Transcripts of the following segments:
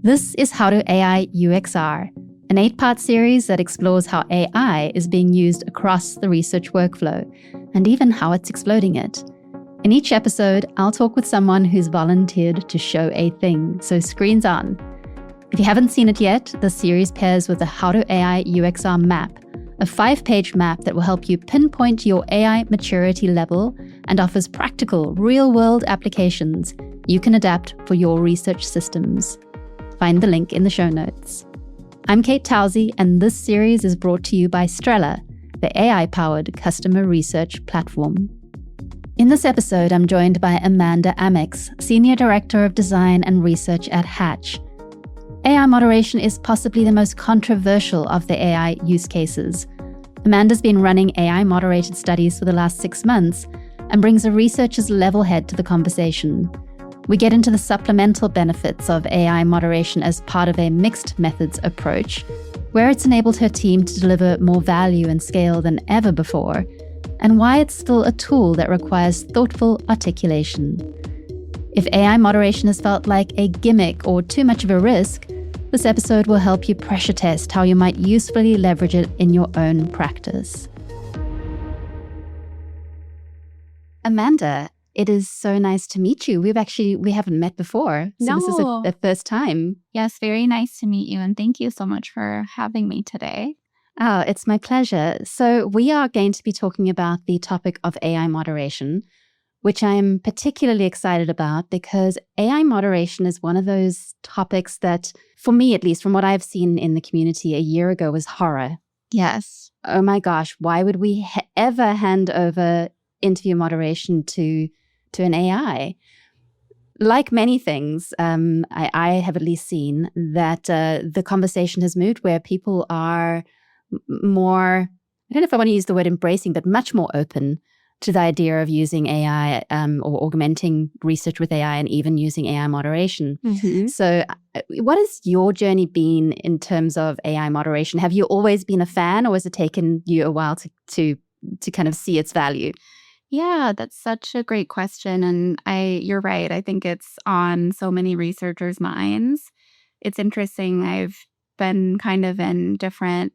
This is How to AI UXR, an 8-part series that explores how AI is being used across the research workflow, and even how it's exploding it. In each episode, I'll talk with someone who's volunteered to show a thing, so screens on. If you haven't seen it yet, the series pairs with the How to AI UXR map, a 5-page map that will help you pinpoint your AI maturity level and offers practical, real-world applications you can adapt for your research systems. Find the link in the show notes. I'm Kate Towsey, and this series is brought to you by Strela, the AI-powered customer research platform. In this episode, I'm joined by Amanda Amyx, Senior Director of Design and Research at Hatch. AI moderation is possibly the most controversial of the AI use cases. Amanda's been running AI-moderated studies for the last 6 months and brings a researcher's level head to the conversation. We get into the supplemental benefits of AI moderation as part of a mixed methods approach, where it's enabled her team to deliver more value and scale than ever before, and why it's still a tool that requires thoughtful articulation. If AI moderation has felt like a gimmick or too much of a risk, this episode will help you pressure test how you might usefully leverage it in your own practice. Amanda, it is so nice to meet you. We haven't met before, so This is the first time. Yes, very nice to meet you, and thank you so much for having me today. Oh, it's my pleasure. So we are going to be talking about the topic of AI moderation, which I am particularly excited about because AI moderation is one of those topics that, for me at least, from what I've seen in the community a year ago, was horror. Yes. Oh my gosh, why would we ever hand over interview moderation to an AI? Like many things, I have at least seen that the conversation has moved where people are more, I don't know if I want to use the word embracing, but much more open to the idea of using AI or augmenting research with AI and even using AI moderation. Mm-hmm. So what has your journey been in terms of AI moderation? Have you always been a fan, or has it taken you a while to kind of see its value? Yeah, that's such a great question. And you're right. I think it's on so many researchers' minds. It's interesting. I've been kind of in different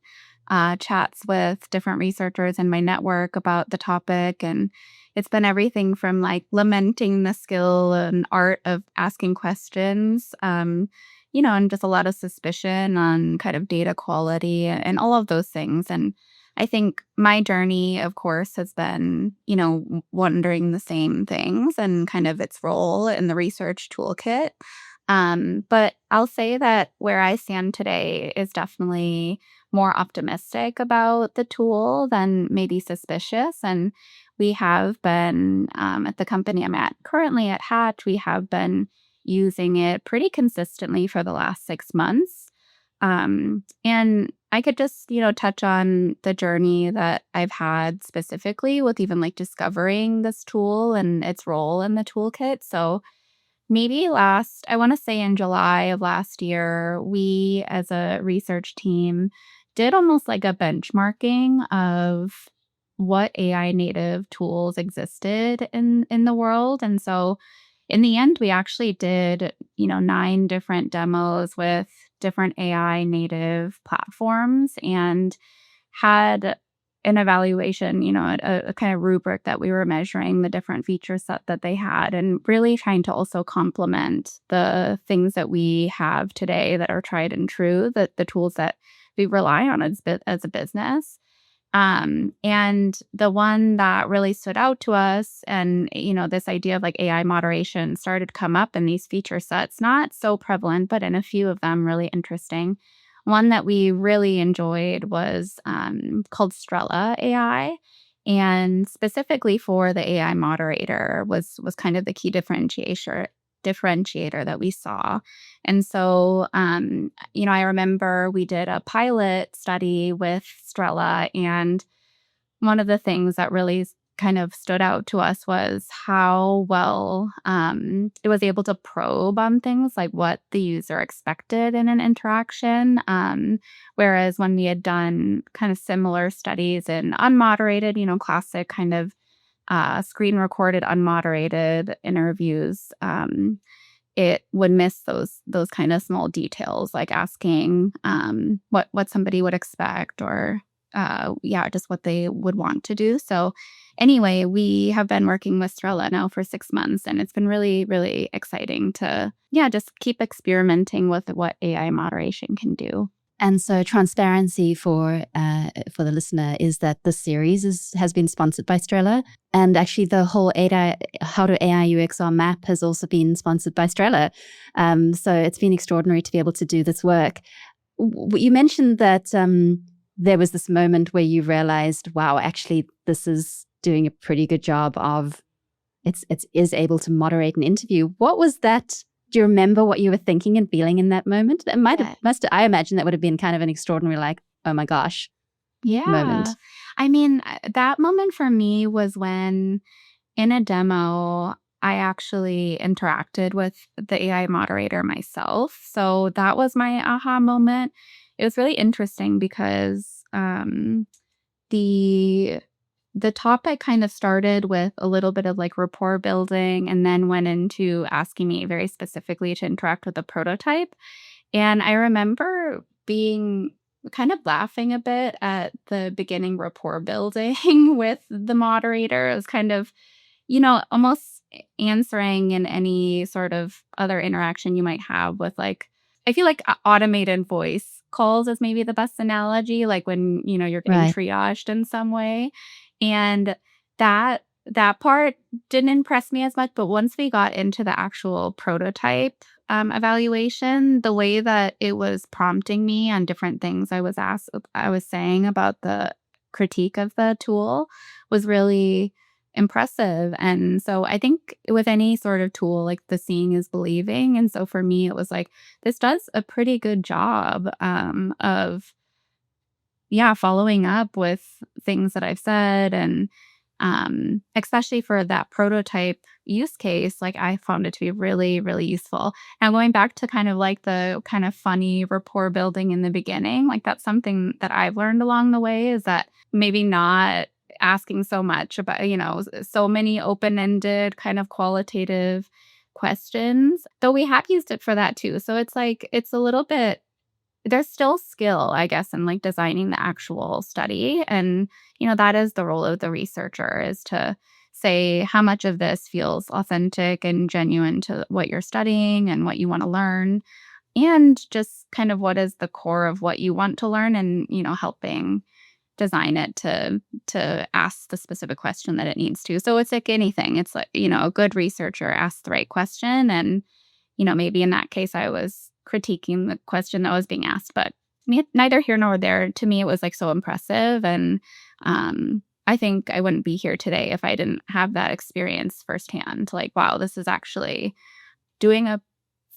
chats with different researchers in my network about the topic. And it's been everything from like lamenting the skill and art of asking questions, and just a lot of suspicion on kind of data quality and all of those things. And I think my journey, of course, has been, wondering the same things and kind of its role in the research toolkit. But I'll say that where I stand today is definitely more optimistic about the tool than maybe suspicious. And we have been, at the company I'm at currently at Hatch, we have been using it pretty consistently for the last 6 months. And I could just, touch on the journey that I've had specifically with even like discovering this tool and its role in the toolkit. So maybe I want to say in July of last year, we as a research team did almost like a benchmarking of what AI native tools existed in the world. And so in the end, we actually did, 9 different demos with different AI native platforms and had an evaluation, a kind of rubric that we were measuring the different feature set that they had and really trying to also complement the things that we have today that are tried and true, the tools that we rely on as a business. And the one that really stood out to us and, this idea of like AI moderation started to come up in these feature sets, not so prevalent, but in a few of them really interesting. One that we really enjoyed was called Strela AI. And specifically for the AI moderator was kind of the key differentiator that we saw. And so, I remember we did a pilot study with Strela, and one of the things that really kind of stood out to us was how well it was able to probe on things like what the user expected in an interaction. Whereas when we had done kind of similar studies in unmoderated, classic kind of screen recorded unmoderated interviews, it would miss those kind of small details, like asking what somebody would expect, or just what they would want to do. So anyway, we have been working with Strella now for 6 months, and it's been really, really exciting to just keep experimenting with what AI moderation can do. And so transparency for the listener is that this series has been sponsored by Strella. And actually the whole How to AI UXR map has also been sponsored by Strella. So it's been extraordinary to be able to do this work. You mentioned that there was this moment where you realized, wow, actually this is doing a pretty good job of, it is able to moderate an interview. What was that? Do you remember what you were thinking and feeling in that moment? It I imagine that would have been kind of an extraordinary, like, oh my gosh, moment. I mean, that moment for me was when in a demo, I actually interacted with the AI moderator myself. So that was my aha moment. It was really interesting because the topic kind of started with a little bit of like rapport building, and then went into asking me very specifically to interact with the prototype. And I remember being kind of laughing a bit at the beginning rapport building with the moderator. It was kind of, almost answering in any sort of other interaction you might have with, like, I feel like automated voice calls is maybe the best analogy, like when, you're getting triaged in some way. And that part didn't impress me as much. But once we got into the actual prototype evaluation, the way that it was prompting me on different things I was saying about the critique of the tool was really impressive. And so I think with any sort of tool, like, the seeing is believing. And so for me, it was like, this does a pretty good job of following up with things that I've said. And especially for that prototype use case, like, I found it to be really, really useful. Now, going back to kind of like the kind of funny rapport building in the beginning, like, that's something that I've learned along the way, is that maybe not asking so much about, so many open-ended kind of qualitative questions, though we have used it for that too. So it's like, it's a little bit, there's still skill, I guess, in like designing the actual study. And, that is the role of the researcher, is to say how much of this feels authentic and genuine to what you're studying and what you want to learn. And just kind of what is the core of what you want to learn, and, helping design it to ask the specific question that it needs to. So it's like anything. It's like, a good researcher asks the right question. And, maybe in that case, I was critiquing the question that was being asked, but neither here nor there. To me, it was like so impressive. And I think I wouldn't be here today if I didn't have that experience firsthand. Like, wow, this is actually doing a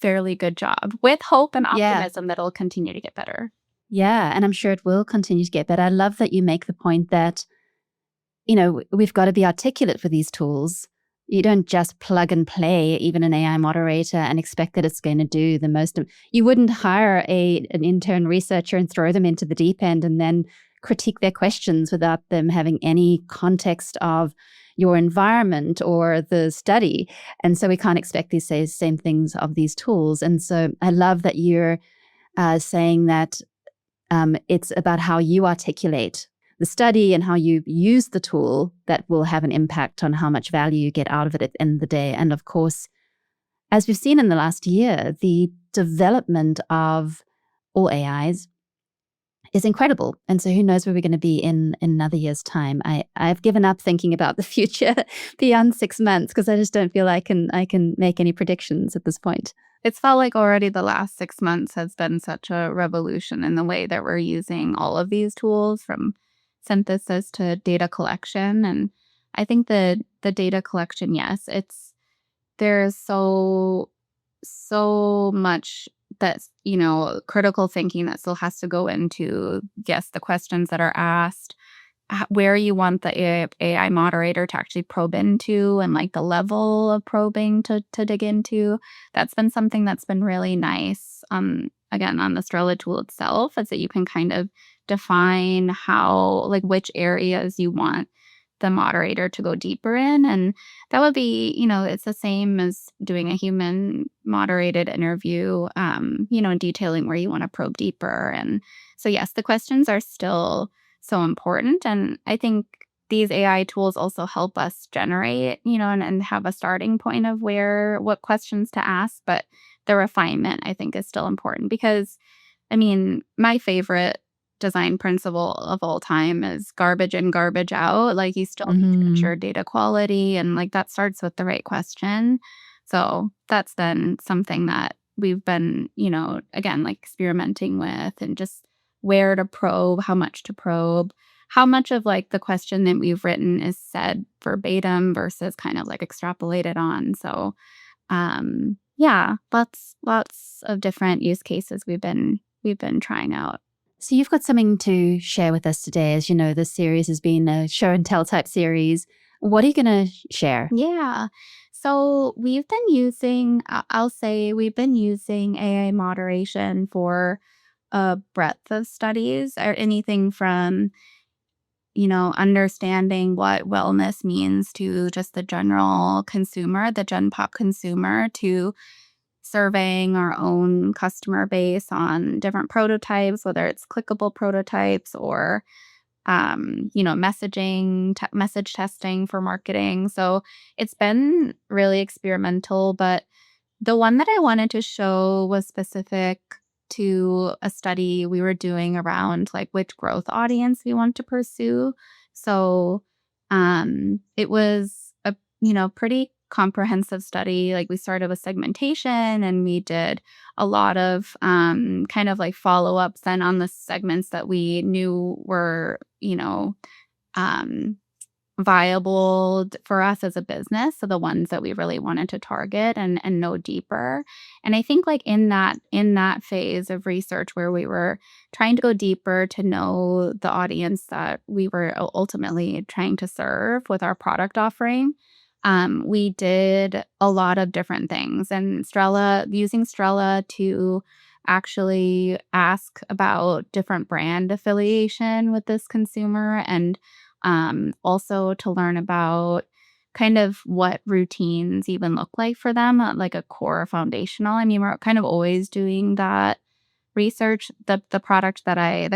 fairly good job, with hope and optimism that it'll continue to get better. Yeah, and I'm sure it will continue to get better. I love that you make the point that, we've got to be articulate for these tools. You don't just plug and play even an AI moderator and expect that it's going to do the most. You wouldn't hire an intern researcher and throw them into the deep end and then critique their questions without them having any context of your environment or the study. And so we can't expect these same things of these tools. And so I love that you're saying that it's about how you articulate the study and how you use the tool that will have an impact on how much value you get out of it at the end of the day. And of course, as we've seen in the last year, the development of all AIs is incredible. And so who knows where we're going to be in another year's time. I've given up thinking about the future beyond 6 months, because I just don't feel I can make any predictions at this point. It's felt like already the last 6 months has been such a revolution in the way that we're using all of these tools, from synthesis to data collection. And I think the data collection, yes, there's so much that's, critical thinking that still has to go into, yes, the questions that are asked, where you want the AI moderator to actually probe into, and like the level of probing to dig into. That's been something that's been really nice. Again, on the Strella tool itself, is that you can kind of define how, like, which areas you want the moderator to go deeper in. And that would be, it's the same as doing a human moderated interview, detailing where you want to probe deeper. And so, yes, the questions are still so important. And I think these AI tools also help us generate, and have a starting point of what questions to ask. But the refinement, I think, is still important because, my favorite design principle of all time is garbage in, garbage out. Like, you still need to ensure data quality, and like that starts with the right question. So that's then something that we've been, again, like experimenting with, and just where to probe, how much to probe, how much of like the question that we've written is said verbatim versus kind of like extrapolated on. So yeah, lots of different use cases we've been trying out. So you've got something to share with us today. As you know, this series has been a show and tell type series. What are you going to share? Yeah. So we've been using, I'll say we've been using AI moderation for a breadth of studies, or anything from, understanding what wellness means to just the general consumer, the gen pop consumer, to surveying our own customer base on different prototypes, whether it's clickable prototypes or message testing for marketing. So it's been really experimental, but the one that I wanted to show was specific to a study we were doing around like which growth audience we want to pursue. So it was a pretty comprehensive study. Like, we started with segmentation, and we did a lot of kind of like follow-ups then on the segments that we knew were um, viable for us as a business. So the ones that we really wanted to target and know deeper. And I think like in that phase of research where we were trying to go deeper to know the audience that we were ultimately trying to serve with our product offering, we did a lot of different things, and using Strella to actually ask about different brand affiliation with this consumer, and also to learn about kind of what routines even look like for them, like a core foundational. We're kind of always doing that research. The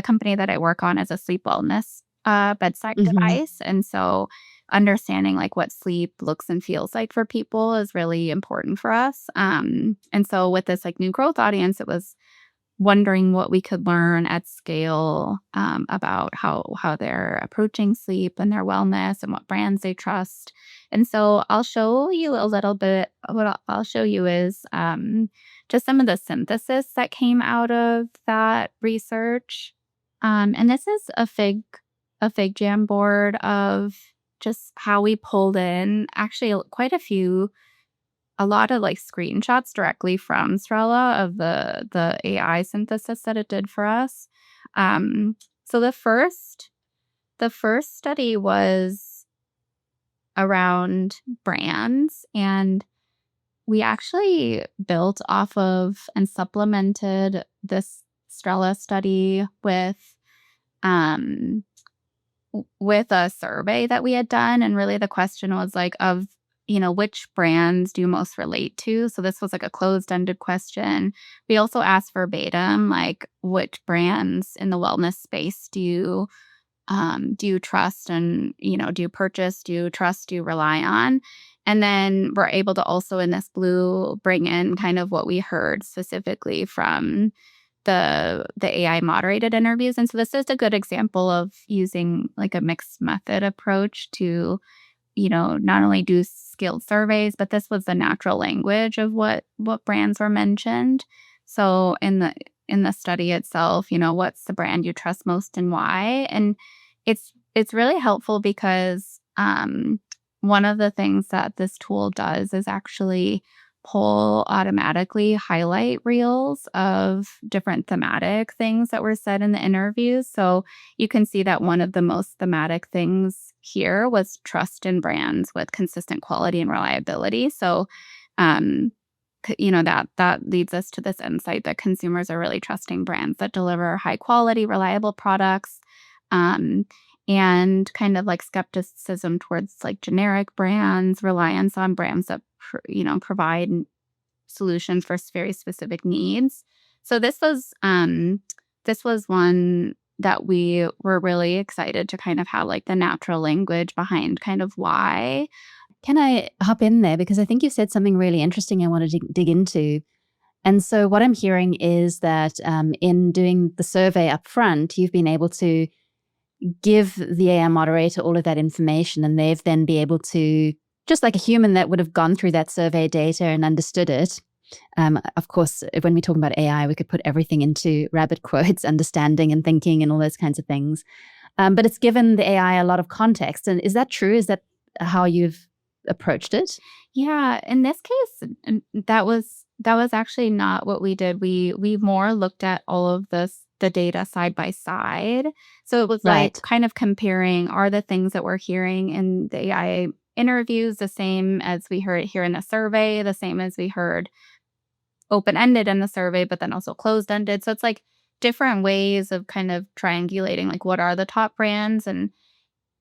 company that I work on is a sleep wellness bedside device. And so understanding like what sleep looks and feels like for people is really important for us. And so with this like new growth audience, it was wondering what we could learn at scale about how they're approaching sleep and their wellness and what brands they trust. And so I'll show you a little bit. What I'll show you is just some of the synthesis that came out of that research. And this is a fig jam board of just how we pulled in actually quite a lot of like screenshots directly from Strella of the AI synthesis that it did for us. So the first study was around brands, and we actually built off of and supplemented this Strella study with a survey that we had done. And really the question was like, of which brands do you most relate to? So this was like a closed-ended question. We also asked verbatim, like, which brands in the wellness space do you trust, and do you purchase, do you trust, do you rely on? And then we're able to also in this blue bring in kind of what we heard specifically from the AI moderated interviews. And so this is a good example of using like a mixed method approach to not only do skilled surveys, but this was the natural language of what brands were mentioned. So in the study itself, what's the brand you trust most and why? And it's really helpful because one of the things that this tool does is actually automatically highlight reels of different thematic things that were said in the interviews. So you can see that one of the most thematic things here was trust in brands with consistent quality and reliability. So, that leads us to this insight that consumers are really trusting brands that deliver high quality, reliable products. and kind of like skepticism towards like generic brands, reliance on brands that provide solutions for very specific needs. So this was one that we were really excited to kind of have like the natural language behind kind of why. Can I hop in there? Because I think you said something really interesting I want to dig into. And so what I'm hearing is that in doing the survey up front, you've been able to give the AI moderator all of that information, and they've then be able to, just like a human that would have gone through that survey data and understood it. Of course, when we're talking about AI, we could put everything into rabbit quotes, understanding and thinking and all those kinds of things. But it's given the AI a lot of context. And is that true? Is that how you've approached it? Yeah, in this case, that was actually not what we did. We more looked at all of the data side by side. So it was like Right. kind of comparing, are the things that we're hearing in the AI interviews the same as we heard here in the survey, the same as we heard open-ended in the survey, but then also closed-ended. So it's like different ways of kind of triangulating like what are the top brands. And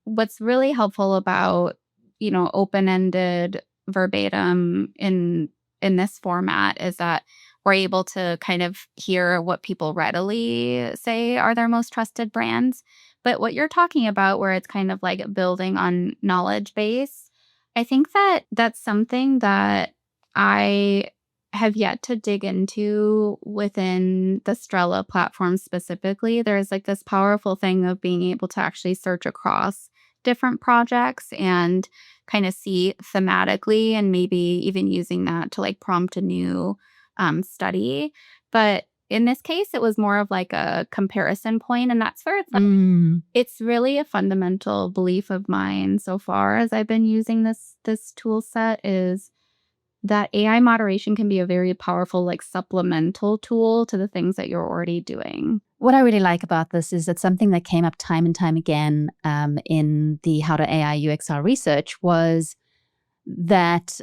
what's really helpful about, open-ended verbatim in this format is that we're able to kind of hear what people readily say are their most trusted brands. But what you're talking about, where it's kind of like building on knowledge base, I think that that's something that I have yet to dig into within the Strela platform specifically. There's like this powerful thing of being able to actually search across different projects and kind of see thematically, and maybe even using that to like prompt a new study. But in this case, it was more of like a comparison point, and that's where it's like, it's really a fundamental belief of mine so far as I've been using this tool set, is that AI moderation can be a very powerful like supplemental tool to the things that you're already doing. What I really like about this is that something that came up time and time again in the How to AI UXR research was that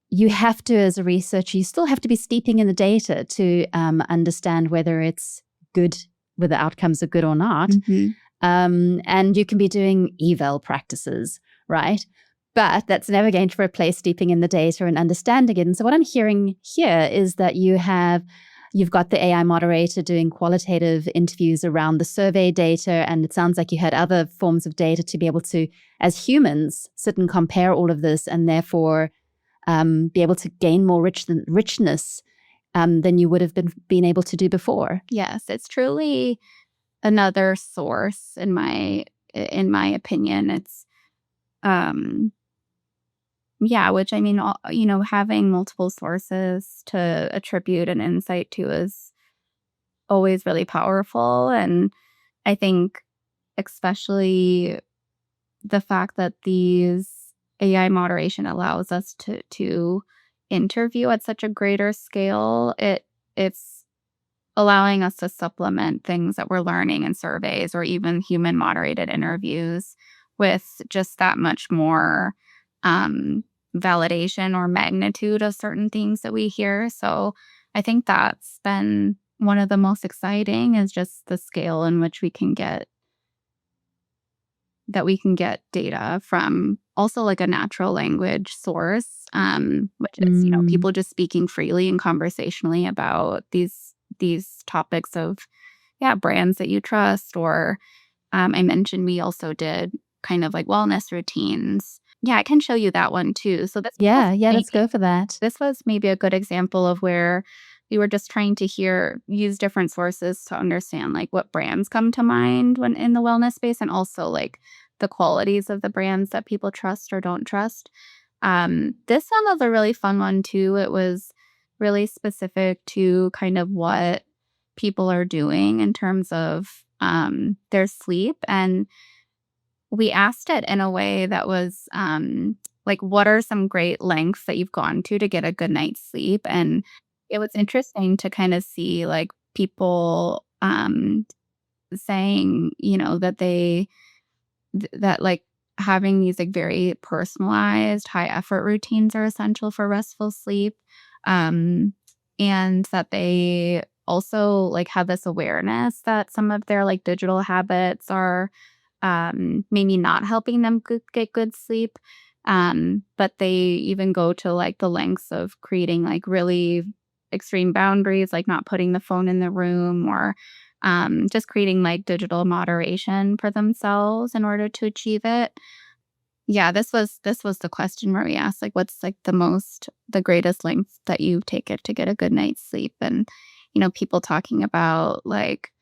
you have to, as a researcher, you still have to be steeping in the data to understand whether it's good, whether outcomes are good or not. And you can be doing eval practices, right? But that's never going to replace steeping in the data and understanding it. And so what I'm hearing here is that you've got the AI moderator doing qualitative interviews around the survey data, and it sounds like you had other forms of data to be able to, as humans, sit and compare all of this, and therefore be able to gain more richness than you would have been able to do before. Yes, it's truly another source in my opinion. It's which I mean, having multiple sources to attribute an insight to is always really powerful. And I think especially the fact that these AI moderation allows us to interview at such a greater scale, it's allowing us to supplement things that we're learning in surveys or even human moderated interviews with just that much more validation or magnitude of certain things that we hear. So I think that's been one of the most exciting, is just the scale in which we can get data from also like a natural language source, which is, people just speaking freely and conversationally about these topics of, brands that you trust. Or I mentioned we also did kind of like wellness routines. Yeah, I can show you that one too. So that's let's go for that. This was maybe a good example of where we were just trying to use different sources to understand like what brands come to mind when in the wellness space, and also like the qualities of the brands that people trust or don't trust. This one was a really fun one too. It was really specific to kind of what people are doing in terms of their sleep. And we asked it in a way that was like, what are some great lengths that you've gone to get a good night's sleep? And it was interesting to kind of see like people saying, that like having these like very personalized high effort routines are essential for restful sleep. And that they also like have this awareness that some of their like digital habits are maybe not helping them get good sleep. But they even go to like the lengths of creating like really extreme boundaries, like not putting the phone in the room, or just creating like digital moderation for themselves in order to achieve it. Yeah, this was the question where we asked, like, what's like the greatest length that you take it to get a good night's sleep? And, people talking about like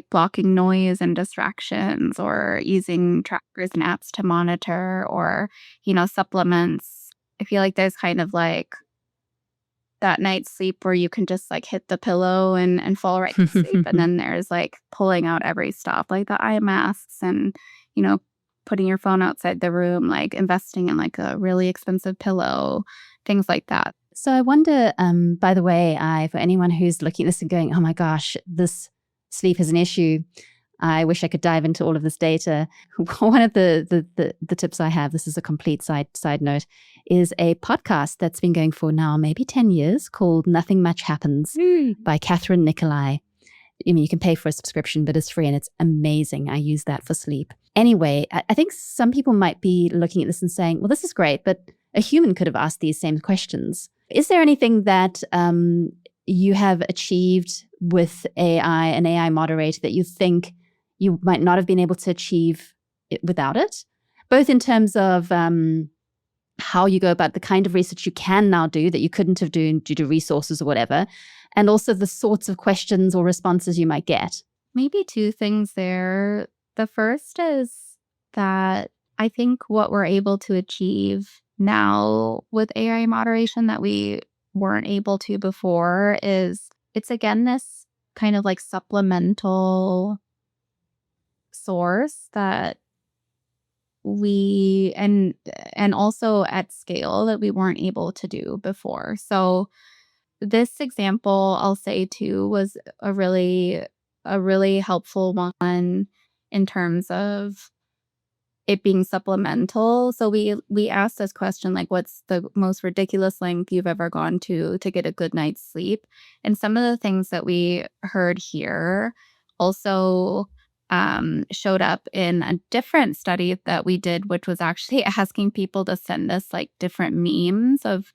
blocking noise and distractions, or using trackers and apps to monitor, or, supplements. I feel like there's kind of like that night's sleep where you can just like hit the pillow and fall right to sleep. And then there's like pulling out every stop, like the eye masks, and, you know, putting your phone outside the room, like investing in like a really expensive pillow, things like that. So I wonder, by the way, for anyone who's looking at this and going, oh my gosh, this sleep is an issue. I wish I could dive into all of this data. One of the tips I have, this is a complete side note, is a podcast that's been going for now maybe 10 years called Nothing Much Happens by Catherine Nicolai. I mean, you can pay for a subscription, but it's free and it's amazing. I use that for sleep. Anyway, I think some people might be looking at this and saying, well, this is great, but a human could have asked these same questions. Is there anything that you have achieved with AI, an AI moderator, that you think you might not have been able to achieve without it? Both in terms of how you go about the kind of research you can now do that you couldn't have done due to resources or whatever, and also the sorts of questions or responses you might get. Maybe two things there. The first is that I think what we're able to achieve now with AI moderation that we weren't able to before is it's again this kind of like supplemental source that we and also at scale that we weren't able to do before. So this example I'll say too was a really helpful one in terms of it being supplemental. So we asked this question, like, what's the most ridiculous length you've ever gone to get a good night's sleep? And some of the things that we heard here also showed up in a different study that we did, which was actually asking people to send us like different memes of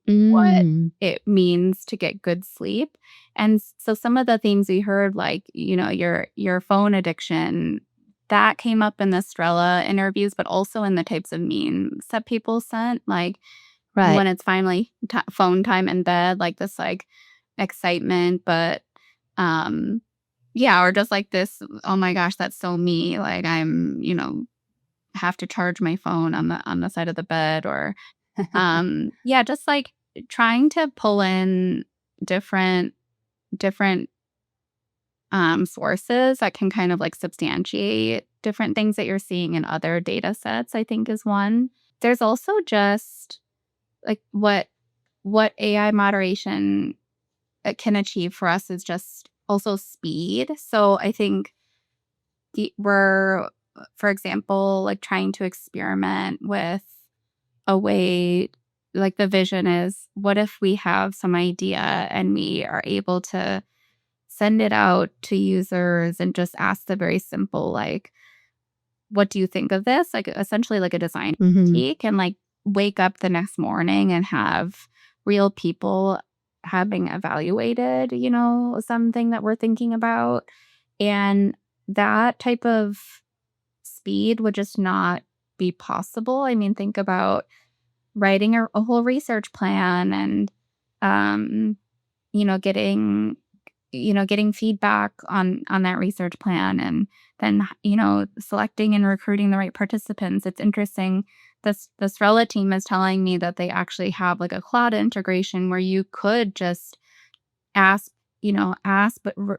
what it means to get good sleep. And so some of the themes we heard, like, your phone addiction, that came up in the Strella interviews, but also in the types of memes that people sent, like Right. when it's finally phone time in bed, like this like excitement, but yeah, or just like this, oh my gosh, that's so me. Like I'm, have to charge my phone on the side of the bed, or yeah, just like trying to pull in different sources that can kind of like substantiate different things that you're seeing in other data sets, I think is one. There's also just like what AI moderation can achieve for us is just also speed. So I think we're, for example, like trying to experiment with a way, like the vision is, what if we have some idea and we are able to send it out to users and just ask the very simple, like, what do you think of this? Like essentially like a design critique, and like wake up the next morning and have real people having evaluated, something that we're thinking about. And that type of speed would just not be possible. I mean, think about writing a whole research plan and, getting feedback on that research plan, and then, selecting and recruiting the right participants. It's interesting. This Rella team is telling me that they actually have like a cloud integration where you could just ask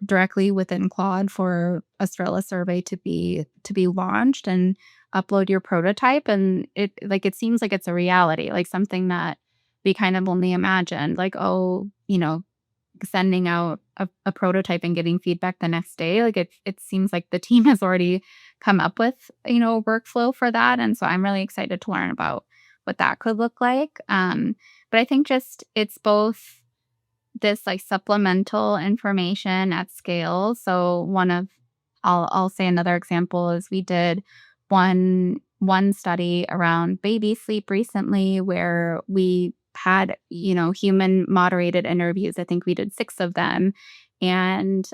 directly within Claude for a Strella survey to be launched, and upload your prototype. And it seems like it's a reality, like something that we kind of only imagined, like, sending out a prototype and getting feedback the next day. Like it seems like the team has already come up with, a workflow for that. And so I'm really excited to learn about what that could look like. But I think just it's both this like supplemental information at scale. So one of I'll say another example is we did one study around baby sleep recently where we had, human moderated interviews. I think we did 6 of them, and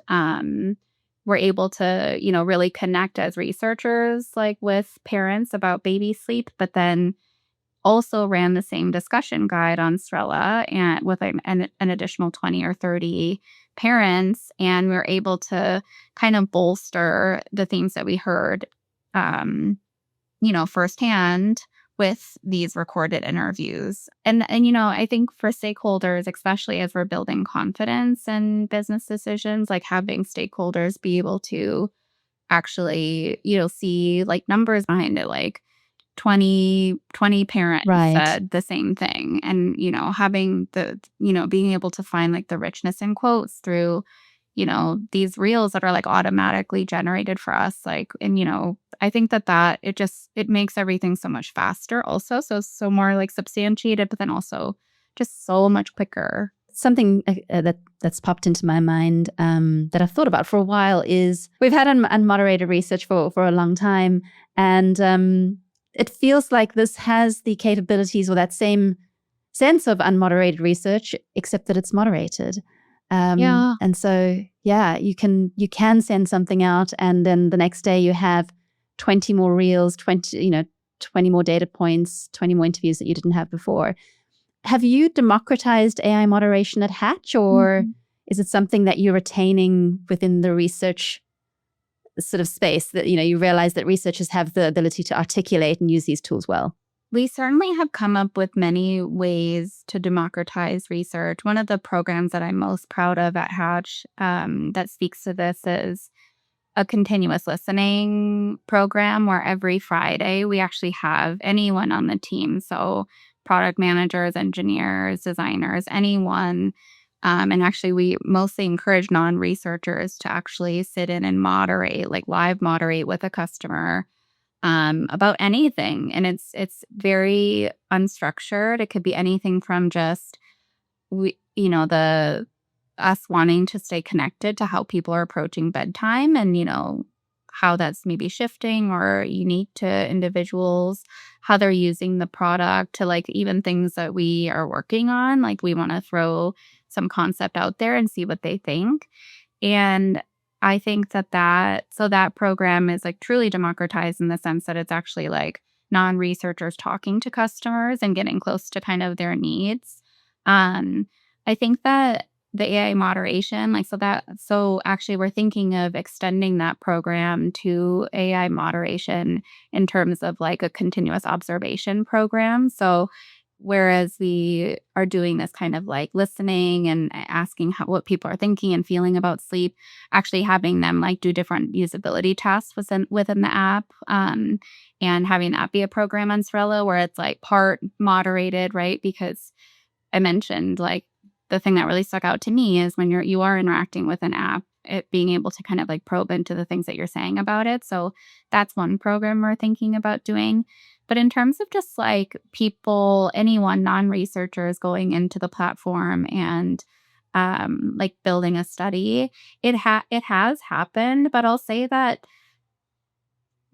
we're able to, really connect as researchers, like, with parents about baby sleep, but then also ran the same discussion guide on Strella and with an additional 20 or 30 parents, and we were able to kind of bolster the things that we heard, firsthand with these recorded interviews. And I think for stakeholders, especially as we're building confidence in business decisions, like having stakeholders be able to actually, see like numbers behind it, like 20 parents Right. said the same thing. And, having being able to find like the richness in quotes through, these reels that are like automatically generated for us. Like, and, I think that it makes everything so much faster also. So more like substantiated, but then also just so much quicker. Something that's popped into my mind that I've thought about for a while is we've had unmoderated research for a long time, and it feels like this has the capabilities or that same sense of unmoderated research, except that it's moderated. Yeah. And so, yeah, you can send something out, and then the next day you have 20 more reels, 20 more data points, 20 more interviews that you didn't have before. Have you democratized AI moderation at Hatch, or is it something that you're retaining within the research sort of space that, you realize that researchers have the ability to articulate and use these tools well? We certainly have come up with many ways to democratize research. One of the programs that I'm most proud of at Hatch that speaks to this is a continuous listening program where every Friday we actually have anyone on the team. So product managers, engineers, designers, anyone. And actually, we mostly encourage non-researchers to actually sit in and moderate, like live moderate with a customer about anything. And it's very unstructured. It could be anything from just the us wanting to stay connected to how people are approaching bedtime and, how that's maybe shifting or unique to individuals, how they're using the product, to like even things that we are working on. Like we want to throw some concept out there and see what they think. And I think that program is like truly democratized in the sense that it's actually like non-researchers talking to customers and getting close to kind of their needs. I think that the AI moderation, so actually we're thinking of extending that program to AI moderation in terms of like a continuous observation program. So whereas we are doing this kind of like listening and asking what people are thinking and feeling about sleep, actually having them like do different usability tasks within the app, and having that be a program on Strella where it's like part moderated, right? Because I mentioned like the thing that really stuck out to me is when you are interacting with an app, it being able to kind of like probe into the things that you're saying about it. So that's one program we're thinking about doing. But in terms of just like anyone, non-researchers going into the platform and like building a study, it has happened. But I'll say that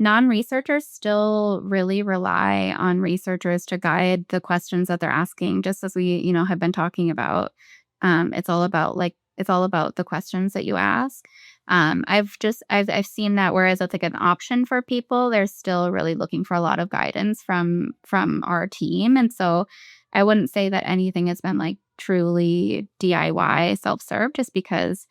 non-researchers still really rely on researchers to guide the questions that they're asking, just as we, have been talking about. It's all about the questions that you ask. I've seen that whereas it's like an option for people, they're still really looking for a lot of guidance from our team. And so I wouldn't say that anything has been like truly DIY self-serve, just because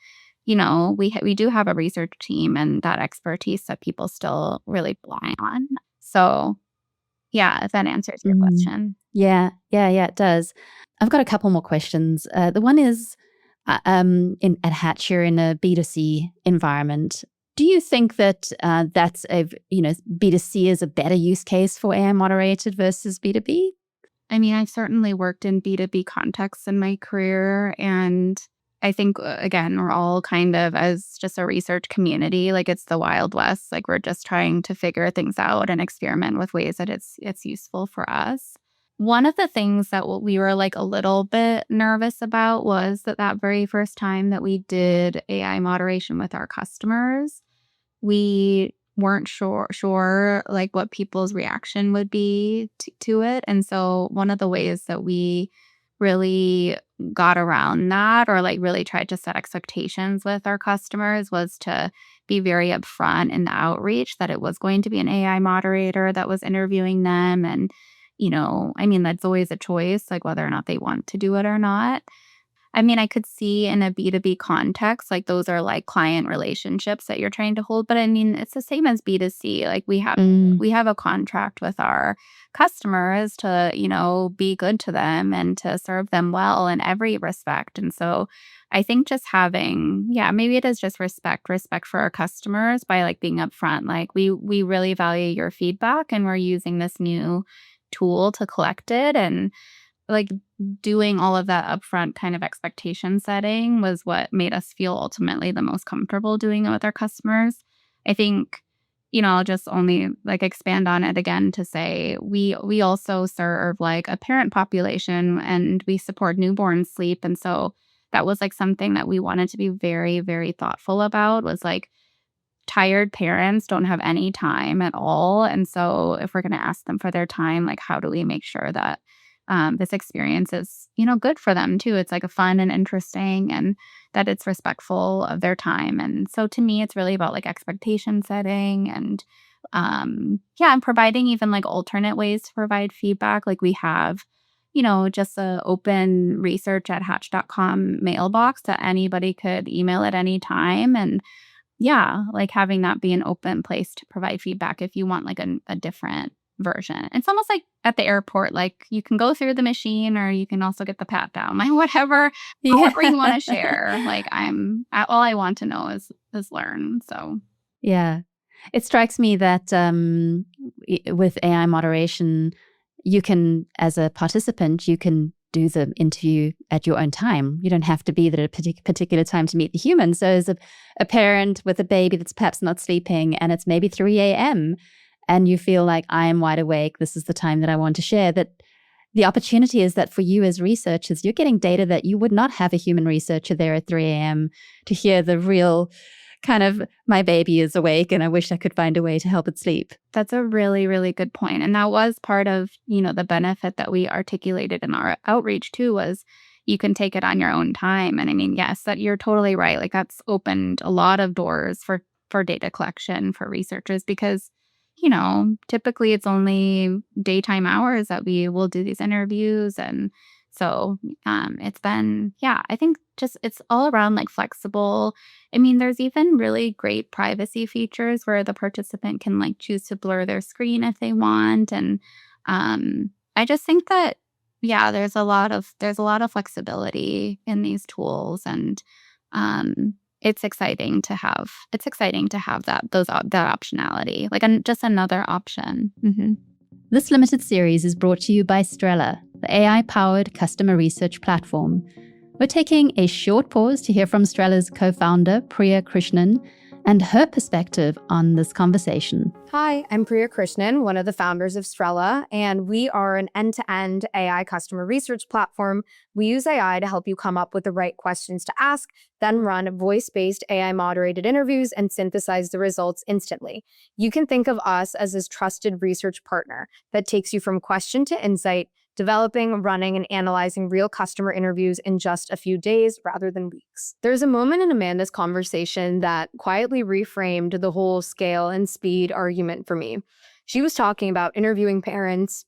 we do have a research team and that expertise that people still really rely on. So, yeah, if that answers your question. Yeah, it does. I've got a couple more questions. The one is, at Hatch, you're in a B2C environment. Do you think that that's B2C is a better use case for AI moderated versus B2B? I mean, I've certainly worked in B2B contexts in my career, and I think, again, we're all kind of, as just a research community, like it's the Wild West. Like we're just trying to figure things out and experiment with ways that it's useful for us. One of the things that we were like a little bit nervous about was that very first time that we did AI moderation with our customers, we weren't sure like what people's reaction would be to it. And so one of the ways that we really got around that, or like really tried to set expectations with our customers, was to be very upfront in the outreach that it was going to be an AI moderator that was interviewing them. And, I mean, that's always a choice, like whether or not they want to do it or not. I mean, I could see in a B2B context, like those are like client relationships that you're trying to hold. But I mean, it's the same as B2C. Like Mm. we have a contract with our customers to, be good to them and to serve them well in every respect. And so I think just having, yeah, maybe it is just respect for our customers by like being upfront. Like we really value your feedback and we're using this new tool to collect it. And like, doing all of that upfront kind of expectation setting was what made us feel ultimately the most comfortable doing it with our customers. I think, I'll just only like expand on it again to say we also serve like a parent population and we support newborn sleep. And so that was like something that we wanted to be very, very thoughtful about, was like tired parents don't have any time at all. And so if we're going to ask them for their time, like how do we make sure that this experience is, good for them too? It's like a fun and interesting, and that it's respectful of their time. And so to me, it's really about like expectation setting and yeah, and providing even like alternate ways to provide feedback. Like we have, just a open research@hatch.com mailbox that anybody could email at any time. And yeah, like having that be an open place to provide feedback if you want like a different version. It's almost like at the airport, like you can go through the machine or you can also get the pat down, like Yeah. however you want to share. Like all I want to know is learn. So Yeah. It strikes me that with AI moderation, you can, as a participant, you can do the interview at your own time. You don't have to be there at a particular time to meet the human. So as a parent with a baby that's perhaps not sleeping and it's maybe 3 a.m. and you feel like I am wide awake, this is the time that I want to share, that the opportunity is that for you as researchers, you're getting data that you would not have a human researcher there at 3 a.m. to hear the real kind of, my baby is awake and I wish I could find a way to help it sleep. that's a really, really good point. And that was part of, the benefit that we articulated in our outreach too, was you can take it on your own time. And I mean, yes, that you're totally right. Like that's opened a lot of doors for data collection for researchers because, typically it's only daytime hours that we will do these interviews. And so it's been, yeah, I think just it's all around like flexible. I mean, there's even really great privacy features where the participant can like choose to blur their screen if they want. And I just think that, yeah, there's a lot of flexibility in these tools. And it's exciting to have that optionality, like just another option. Mm-hmm. This limited series is brought to you by Strela, the AI-powered customer research platform. We're taking a short pause to hear from Strela's co-founder, Priya Krishnan, and her perspective on this conversation. Hi, I'm Priya Krishnan, one of the founders of Strela, and we are an end-to-end AI customer research platform. We use AI to help you come up with the right questions to ask, then run voice-based AI-moderated interviews and synthesize the results instantly. You can think of us as this trusted research partner that takes you from question to insight, developing, running, and analyzing real customer interviews in just a few days rather than weeks. There's a moment in Amanda's conversation that quietly reframed the whole scale and speed argument for me. She was talking about interviewing parents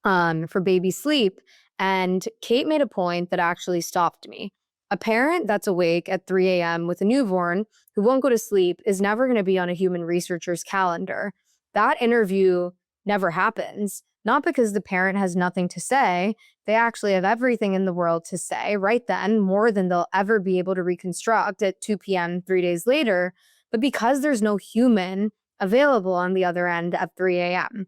for baby sleep, and Kate made a point that actually stopped me. A parent that's awake at 3 a.m. with a newborn who won't go to sleep is never going to be on a human researcher's calendar. That interview never happens. Not because the parent has nothing to say, they actually have everything in the world to say right then, more than they'll ever be able to reconstruct at 2 p.m. 3 days later, but because there's no human available on the other end at 3 a.m.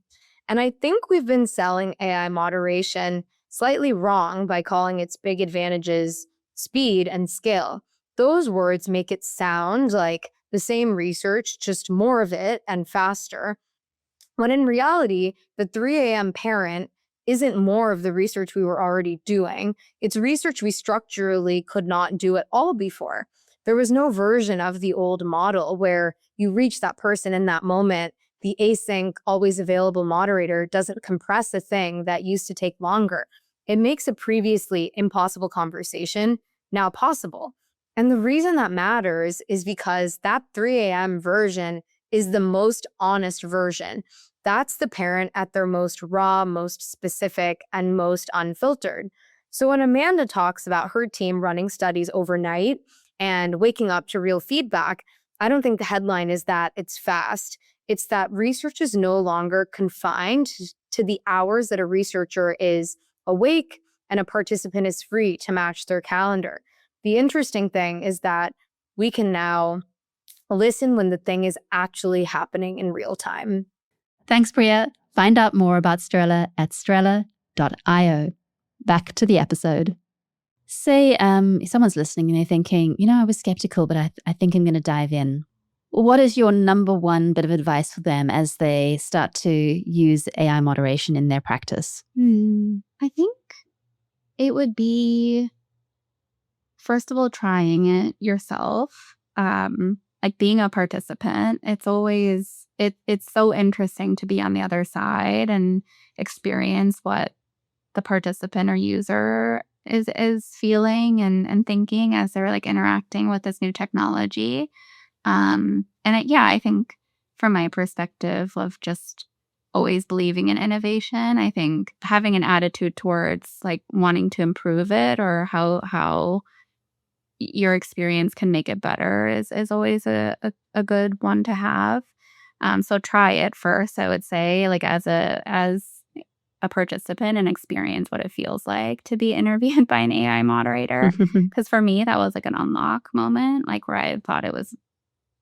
And I think we've been selling AI moderation slightly wrong by calling its big advantages speed and scale. Those words make it sound like the same research, just more of it and faster. When in reality, the 3 a.m. parent isn't more of the research we were already doing. It's research we structurally could not do at all before. There was no version of the old model where you reach that person in that moment. The async, always available moderator doesn't compress a thing that used to take longer. It makes a previously impossible conversation now possible. And the reason that matters is because that 3 a.m. version is the most honest version. That's the parent at their most raw, most specific, and most unfiltered. So when Amanda talks about her team running studies overnight and waking up to real feedback, I don't think the headline is that it's fast. It's that research is no longer confined to the hours that a researcher is awake and a participant is free to match their calendar. The interesting thing is that we can now listen when the thing is actually happening in real time. Thanks, Priya. Find out more about Strela at strela.io. Back to the episode. Say someone's listening and they're thinking, I was skeptical, but I think I'm going to dive in. What is your number one bit of advice for them as they start to use AI moderation in their practice? I think it would be, first of all, trying it yourself. Like being a participant, it's always, it's so interesting to be on the other side and experience what the participant or user is feeling and thinking as they're like interacting with this new technology. I think from my perspective of just always believing in innovation, I think having an attitude towards like wanting to improve it or how your experience can make it better is always a good one to have. So try it first, I would say, like as a participant and experience what it feels like to be interviewed by an AI moderator. Because for me, that was like an unlock moment, like where I thought it was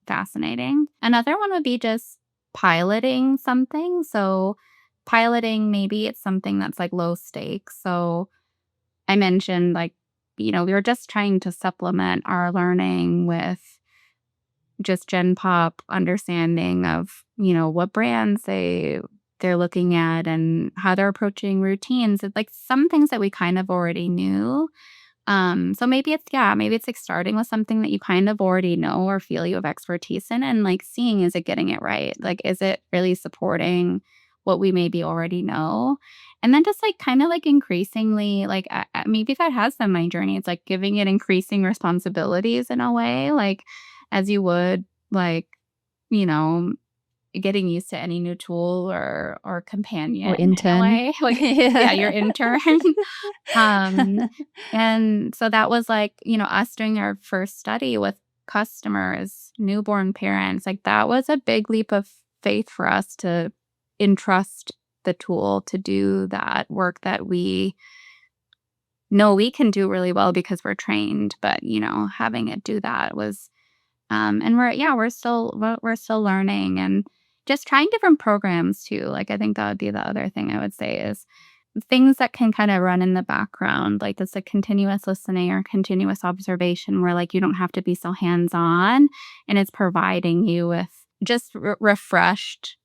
fascinating. Another one would be just piloting something. So piloting, maybe it's something that's like low stakes. So I mentioned like, we were just trying to supplement our learning with just Gen Pop understanding of, what brands they're looking at and how they're approaching routines. It's like some things that we kind of already knew. So maybe it's like starting with something that you kind of already know or feel you have expertise in and like seeing, is it getting it right? Like, is it really supporting what we maybe already know? And then just like kind of like increasingly, like maybe that has been my journey. It's like giving it increasing responsibilities in a way, like as you would like, getting used to any new tool or companion or intern. in a way. Like, yeah, your intern. And so that was like, us doing our first study with customers, newborn parents. Like that was a big leap of faith for us to entrust the tool to do that work that we know we can do really well because we're trained. But, having it do that was, and we're still learning and just trying different programs too. Like, I think that would be the other thing I would say is things that can kind of run in the background, like this, like continuous listening or continuous observation where like you don't have to be so hands-on and it's providing you with just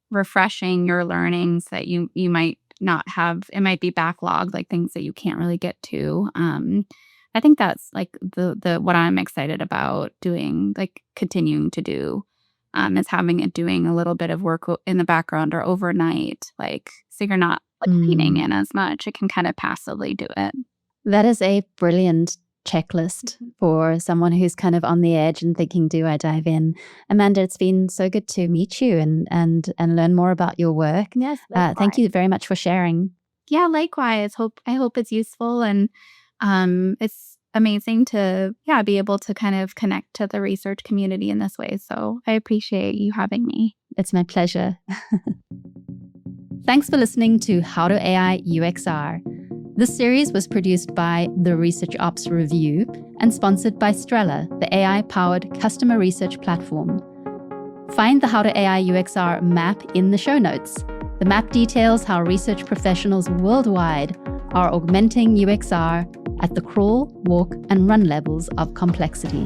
refreshing your learnings that you might not have. It might be backlogged, like things that you can't really get to. I think that's like the what I'm excited about doing, like continuing to do, is having it doing a little bit of work in the background or overnight, like so you're not like leaning in as much. It can kind of passively do it. That is a brilliant checklist for someone who's kind of on the edge and thinking, do I dive in? Amanda, it's been so good to meet you and learn more about your work. Yes. Thank you very much for sharing. Yeah, likewise. I hope it's useful and it's amazing to be able to kind of connect to the research community in this way. So I appreciate you having me. It's my pleasure. Thanks for listening to How to AI UXR. This series was produced by the Research Ops Review and sponsored by Strela, the AI-powered customer research platform. Find the How to AI UXR map in the show notes. The map details how research professionals worldwide are augmenting UXR at the crawl, walk, and run levels of complexity.